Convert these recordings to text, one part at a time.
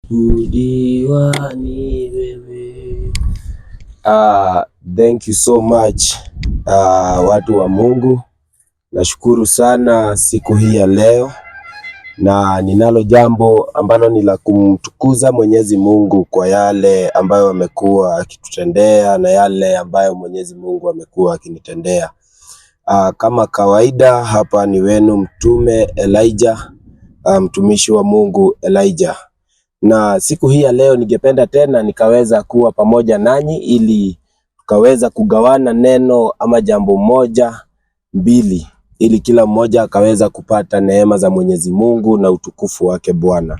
Kudiwa ni wewe. Thank you so much watu wa Mungu, nashukuru sana siku hii ya leo, na ninalo jambo ambalo ni la kumtukuza Mwenyezi Mungu kwa yale ambayo amekuwa akitutendea na yale ambayo Mwenyezi Mungu amekuwa akinitendea. Kama kawaida, hapa ni wenu mtume Elijah, mtumishi wa Mungu Elijah. Na siku hii ya leo ningependa tena nikaweza kuwa pamoja nanyi ili tukaweza kugawana neno ama jambo moja mbili, ili kila mmoja akaweza kupata neema za Mwenyezi Mungu na utukufu wake Bwana.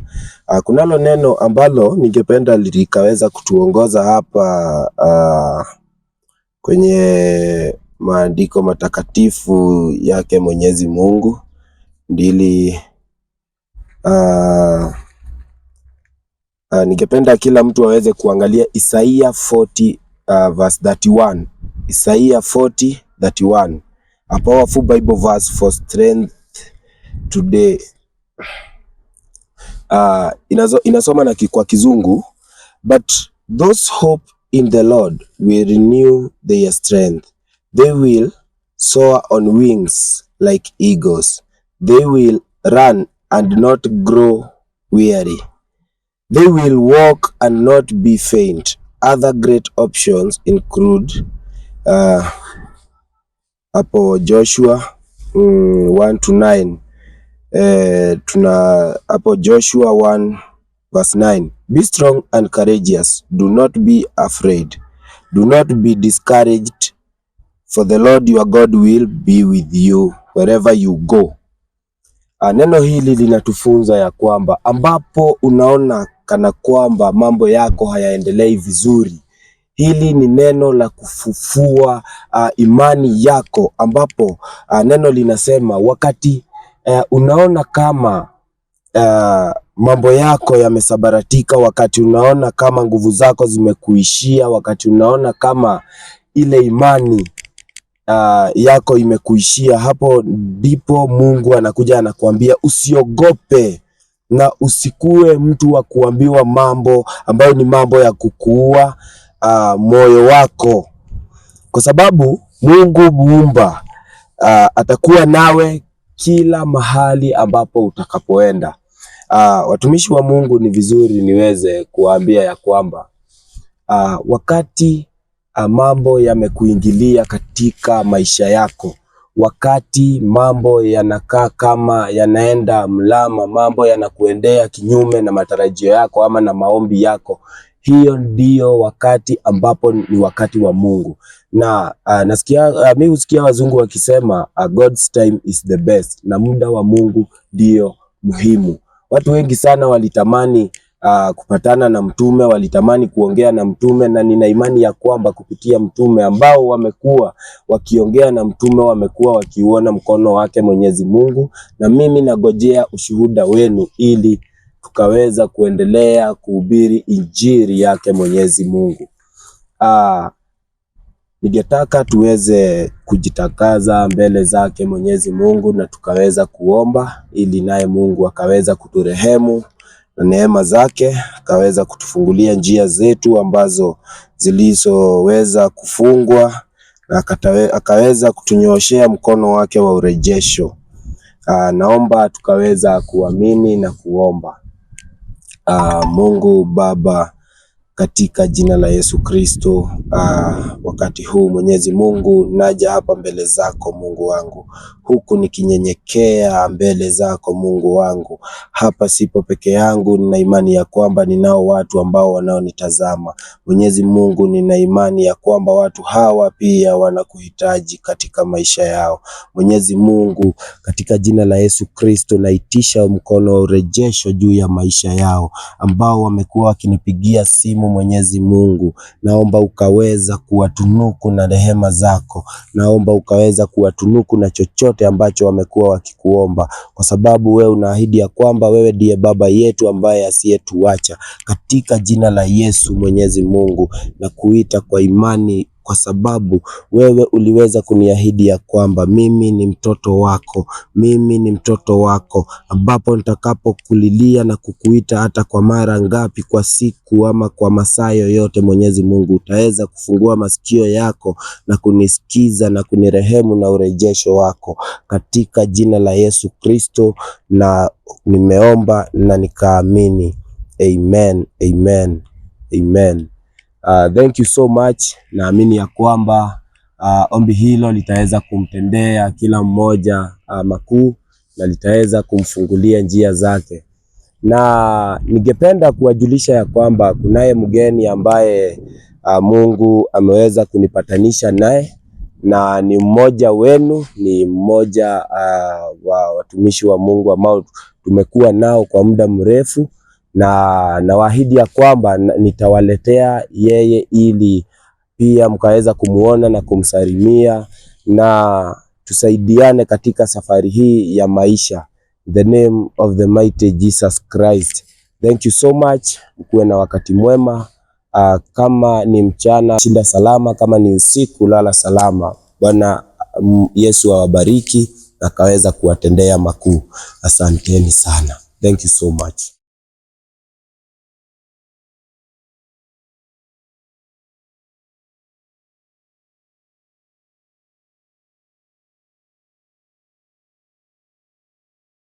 Kunalo neno ambalo ningependa likaweza kutuongoza hapa kwenye maandiko matakatifu yake Mwenyezi Mungu, ndili ningependa kila mtu aweze kuangalia Isaiah 40 verse 31. Isaiah 40:31. A powerful Bible verse for strength today. Inasoma na kwa Kizungu. But those hope in the Lord will renew their strength. They will soar on wings like eagles. They will run and not grow weary. They will walk and not be faint. Other great options include hapo Joshua 1-9. Tuna hapo Joshua 1 verse 9. Be strong and courageous. Do not be afraid. Do not be discouraged, for the Lord your God will be with you wherever you go. Neno hili linatufunza ya kwamba ambapo unaona kana kwamba mambo yako hayaendelei vizuri, hili ni neno la kufufua imani yako, ambapo neno linasema wakati unaona kama mambo yako yamesabaratika, wakati unaona kama nguvu zako zimekuishia, wakati unaona kama ile imani yako imekuishia, hapo ndipo Mungu anakuja anakuambia usiogope na usikue mtu wa kuambiwa mambo ambayo ni mambo ya kukuua moyo wako, kwa sababu Mungu muumba atakuwa nawe kila mahali ambapo utakapoenda. Watumishi wa Mungu, ni vizuri niweze kuambia ya kwamba wakati mambo yamekuingilia katika maisha yako, wakati mambo yanakaa kama yanaenda mlama, mambo yanakuendea kinyume na matarajio yako ama na maombi yako, hiyo ndio wakati ambapo ni wakati wa Mungu. Na mimi husikia wazungu wakisema God's time is the best, na muda wa Mungu ndio muhimu. Watu wengi sana walitamani kupatana na mtume, walitamani kuongea na mtume, na nina imani ya kwamba kupitia mtume ambao wamekuwa wakiongea na mtume, wamekuwa wakiuona mkono wake Mwenyezi Mungu, na mimi nagojea ushuhuda wenu ili tukaweza kuendelea kuhubiri injili yake Mwenyezi Mungu. Ningetaka tuweze kujitakaza mbele zake Mwenyezi Mungu na tukaweza kuomba ili naye Mungu akaweza kuturehemu na neema zake, akaweza kutufungulia njia zetu ambazo zilizoweza kufungwa, na akaweza kutunyooshea mkono wake wa urejesho. Naomba tukaweza kuamini na kuomba. Mungu Baba, katika jina la Yesu Kristo, wakati huu Mwenyezi Mungu, naja hapa mbele zako Mungu wangu, huku nikinyenyekea mbele zako Mungu wangu. Hapa sipo peke yangu, nina imani ya kwamba ninao watu ambao wanaonitazama. Mwenyezi Mungu, nina imani ya kwamba watu hawa pia wanakuhitaji katika maisha yao. Mwenyezi Mungu, katika jina la Yesu Kristo, naitisha mkono wa urejesho juu ya maisha yao, ambao wamekuwa wakinipigia simu. Mwenyezi Mungu, naomba ukaweza kuwatunuku na rehema zako, naomba ukaweza kuwatunuku na chochote ambacho wamekuwa wakikuomba, kwa sababu wewe unaahidi ya kwamba wewe ndiye baba yetu ambaye asiyetuacha. Katika jina la Yesu Mwenyezi Mungu, na kuita kwa imani kwa sababu wewe uliweza kuniahidi ya kwamba mimi ni mtoto wako, mimi ni mtoto wako, ambapo nitakapokulilia na kukuita hata kwa mara ngapi kwa siku ama kwa masaa yoyote, Mwenyezi Mungu utaweza kufungua masikio yako na kunisikiza na kunirehemu na urejesho wako, katika jina la Yesu Kristo na nimeomba na nikaamini. Amen, amen, amen. Thank you so much. Naamini ya kwamba ombi hilo litaweza kumtendea kila mmoja makuu na litaweza kumfungulia njia zake. Na ningependa kuwajulisha ya kwamba kunaye mgeni ambaye Mungu ameweza kunipatanisha naye, na ni mmoja wenu, ni mmoja wa watumishi wa Mungu ambao tumekuwa nao kwa muda mrefu, na nawaahidi ya kwamba nitawaletea yeye ili pia mkaweza kumuona na kumsalimia na tusaidiane katika safari hii ya maisha. In the name of the mighty Jesus Christ. Thank you so much. Ukuwe na wakati mwema. Kama ni mchana, shinda salama. Kama ni usiku, lala salama. Bwana Yesu awabariki na akaweza kuwatendea makuu. Asanteni sana. Thank you so much.